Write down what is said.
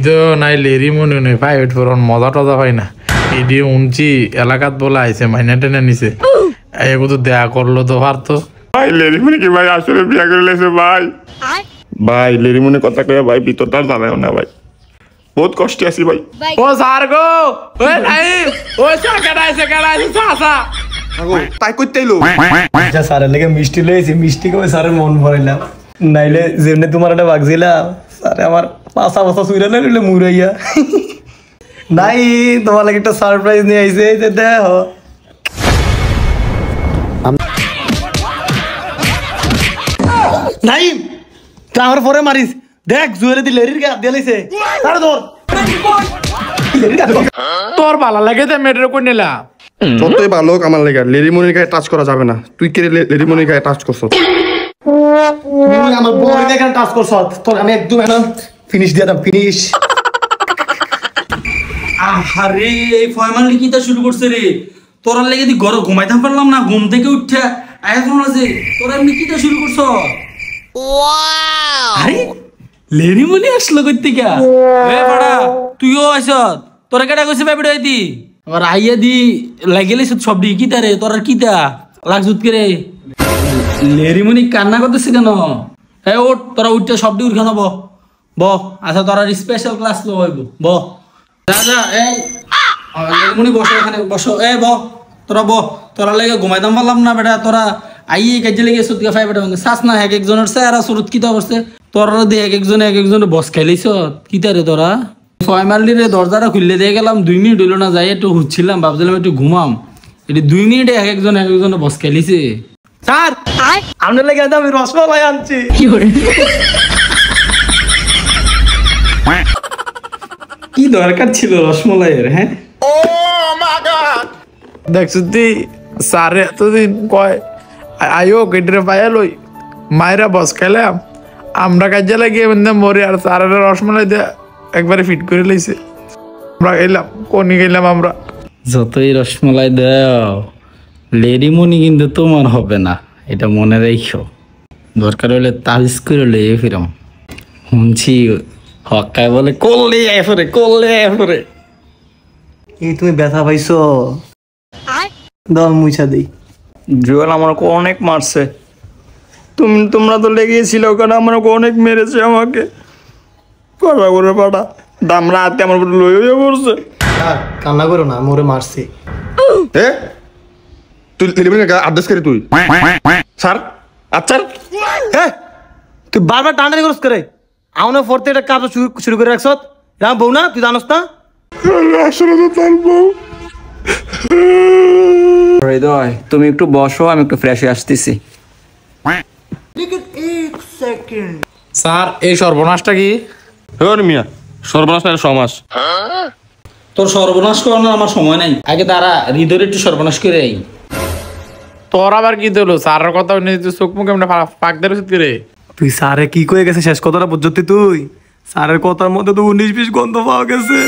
তো নাই লেরি মনে নেই প্রাইভেট পড়ান মজা টজা পাই না এডি উনছি এলাকাত বলে আইছে মাইনা টেনে নিছে এগো তো দেয়া করলো তো পারতো ভাই লেরিমনি কি ভাই আসলে বিয়া করে লেছে ভাই ভাই লেরিমনি কথা কয়ে ভাই ভিতর তার জানাও না ভাই বহুত কষ্টে আছি ভাই ও স্যার গো ওই নাই ওই স্যার কাটাইছে চাচা তাই করতে এলো আচ্ছা স্যারের লেগে মিষ্টি লইছি মিষ্টি কবে স্যারের মন ভরাইলাম নাইলে যেমনি তোমার একটা বাগছিলাম স্যারে আমার পাঁচা পাঁচা চুইরা নিলে মুরাইয়া নাই তোমার লাগে একটা সারপ্রাইজ নিয়ে আইছে যে দেখো নাই তুই আমার পরে মারিস দেখ জুয়েলে দি লেরির গায়ে দিয়ে লাইছে তার ধর তোর ভালো লাগে তো মেয়েটার কই নিলাম যতই ভালো হোক আমার লেগে লেরিমনির গায়ে টাচ করা যাবে না তুই কে লেরিমনির গায়ে টাচ করছ তুই আমার বউর গায়ে কেন টাচ করছ তোর আমি একদম এখন ফিনিশ দিয়ে দাম ফিনিশ আরে এই ফয়মালি কিটা শুরু করছে রে তোরা লেগে দি ঘরে ঘুমাইতাম পারলাম না ঘুম থেকে উঠে এখন আছে তোরা এমনি কিটা শুরু করছ আরে লেরিমনি আসলো কই থেকে এ বড়া তুইও আইছত তোরা কেডা কইছে বাইবড় আইতি আবার আইয়া দি লাগিলেছ সব দি কিটা রে তোরা কিটা লাগজুত কে রে লেরিমনি কান্না করতেছিস কেন এ ওঠ তোরা উঠতে সব দি উঠখানা ব আচ্ছা তোরা স্পেশাল ক্লাস লো হইব ব দাদা এই লেরিমনি বসো এখানে বসো এ ব তোরা লাগে ঘুমাইতাম পারলাম না বেটা তোরা আইয়ে কাজে লেগে সুতকা ফাই বেটা শ্বাস না এক একজনের চেহারা সুরত কিতা করছে তোরা দিয়ে এক একজনে বস খাইলিছ কিতা রে তোরা ফয়মালি রে দরজাটা খুললে দিয়ে গেলাম 2 মিনিট হইল না যাই একটু হুচ্ছিলাম ভাবছিলাম একটু ঘুমাম এটি 2 মিনিটে এক একজনে বস খাইলিছে স্যার আপনার লাগে আমি রসমালাই আনছি কি দরকার ছিল রসমলাইয়ের হ্যাঁ দেখছিস তুই স্যারে এতদিন কয় আয়ো কেটে পায়া লই মায়েরা বস খেলাম আমরা কাজে লাগিয়ে মরি আর স্যারের রসমালাই দিয়ে একবারে ফিট করে লইছে আমরা এলাম কোনি গেলাম আমরা যতই রসমলাই দাও লেরিমনি কিন্তু তোমার হবে না এটা মনে রাখো দরকার হলে তাবিজ করে লইয়ে ফিরম শুনছি হকায় বলে করলে এফরে এই তুমি ব্যথা পাইছো দাও মুছা দেই জুয়েল আমাকে অনেক মারছে তোমরা তো লেগেছিল কারণ আমাকে অনেক মেরেছে আমাকে পাড়া করে পাড়া দামরা হাতে আমার উপর লইয়ে পড়ছে কান্না করো না মোরে মারছি এ তুই লেরিমনি আদেশ করি তুই স্যার আচ্ছা হ্যাঁ তুই বারবার টানাটানি করছ করে আউনে ফোরতে এটা কাজ শুরু করে রাখছ রাম বউ না তুই জানোস না আসলে তো তার বউ হৃদয় তুমি একটু বসো আমি একটু ফ্রেশ হয়ে আসতেছি স্যার এই সর্বনাশটা কি মিয়া সর্বনাশ না সমাস তোর সর্বনাশ করানোর আমার সময় নাই আগে তারা হৃদয়ের একটু সর্বনাশ করে আই তোর আবার কি দিল স্যারের কথা চোখ মুখ এমনি পাক দেড় রে তুই স্যারে কি কয়ে গেছে শেষ কথাটা বুঝতে তুই স্যারের কথার মধ্যে তো 19-20 গন্ধ পাওয়া গেছে